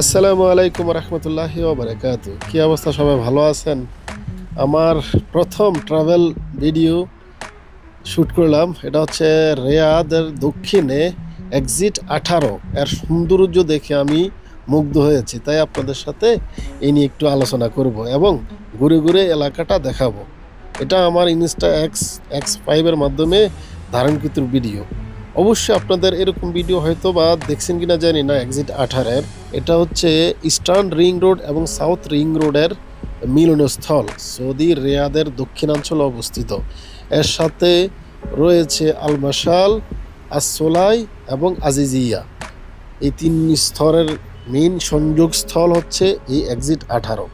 আসসালামু আলাইকুম রহমতুল্লাহি ওয়া বারাকাতু। কি অবস্থা, সবাই ভালো আছেন? আমার প্রথম ট্রাভেল ভিডিও শ্যুট করলাম। এটা হচ্ছে রিয়াদের দক্ষিণে এক্সিট 18 এর সৌন্দর্য দেখে আমি মুগ্ধ হয়েছি, তাই আপনাদের সাথে এই নিয়ে একটু আলোচনা করব এবং ঘুরে ঘুরে এলাকাটা দেখাবো। এটা আমার ইনস্টা X5 মাধ্যমে ধারণকৃত ভিডিও। অবশ্যই আপনাদের এরকম ভিডিও হয়তো বা দেখছেন কিনা জানি না। এক্সিট 18 এটা হচ্ছে ইস্টার্ন রিং রোড এবং সাউথ রিং রোডের মিলনস্থল, সৌদি রিয়াদের দক্ষিণাঞ্চলে অবস্থিত। এর সাথে রয়েছে আল মাশাল, আসোলাই এবং আজিজিয়া। এই তিন স্তরের মেইন সংযোগস্থল হচ্ছে এই এক্সিট 18।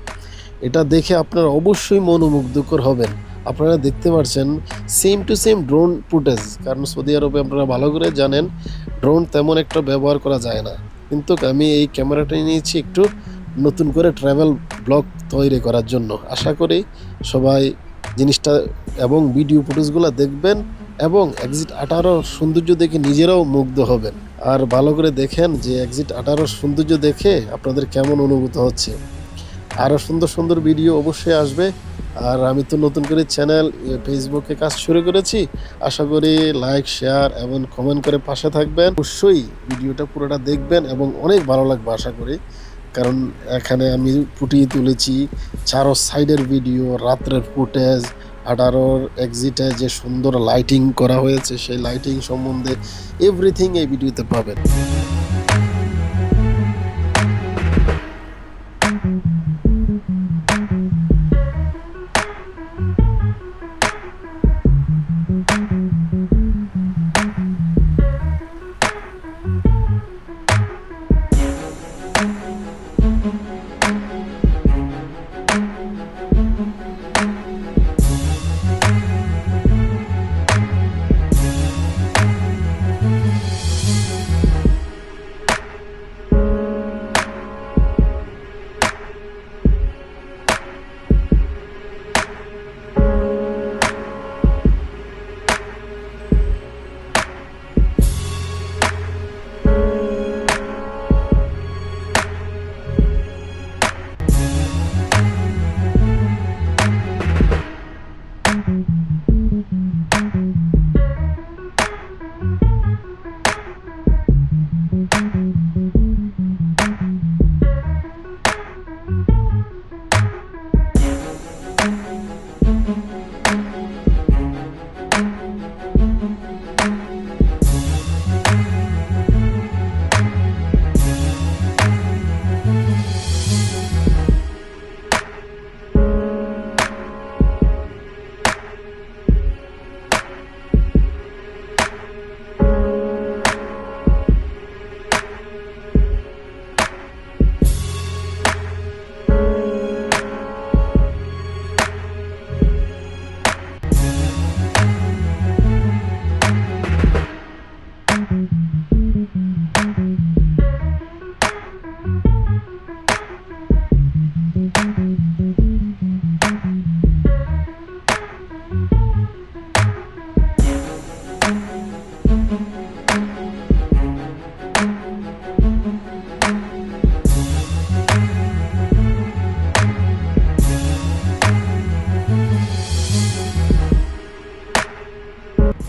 এটা দেখে আপনারা অবশ্যই মনোমুগ্ধকর হবেন। আপনারা দেখতে পাচ্ছেন same to same drone footage, কারণ সৌদি আরবে আপনারা ভালো করে জানেন ড্রোন তেমন একটা ব্যবহার করা যায় না, কিন্তু আমি এই ক্যামেরাটা নিয়েছি একটু নতুন করে ট্রাভেল ব্লগ তৈরি করার জন্য। আশা করি সবাই জিনিসটা এবং ভিডিও ফুটেজগুলো দেখবেন এবং এক্সিট 18 সৌন্দর্য দেখে নিজেরাও মুগ্ধ হবেন। আর ভালো করে দেখেন যে এক্সিট 18 সৌন্দর্য দেখে আপনাদের কেমন অনুভূত হচ্ছে। আরও সুন্দর সুন্দর ভিডিও অবশ্যই আসবে। আর আমি তো নতুন করে চ্যানেল ফেসবুকে কাজ শুরু করেছি। আশা করি লাইক, শেয়ার এবং কমেন্ট করে পাশে থাকবেন। অবশ্যই ভিডিওটা পুরোটা দেখবেন এবং অনেক ভালো লাগবে আশা করি, কারণ এখানে আমি ফুটিয়ে তুলেছি চারো সাইডের ভিডিও, রাত্রের ফুটেজ, 18 এক্সিটে যে সুন্দর লাইটিং করা হয়েছে সেই লাইটিং সম্বন্ধে এভরিথিং এই ভিডিওতে পাবেন।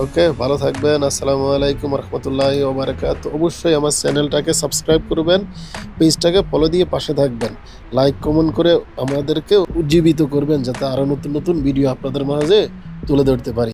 ওকে, ভালো থাকবেন। আসসালামু আলাইকুম রহমতুল্লাহি ওয়া বারাকাতুহু। অবশ্যই আমার চ্যানেলটাকে সাবস্ক্রাইব করবেন, পেজটাকে ফলো দিয়ে পাশে থাকবেন, লাইক কমেন্ট করে আমাদেরকে উজ্জীবিত করবেন যাতে আরও নতুন নতুন ভিডিও আপনাদের মাঝে তুলে ধরতে পারি।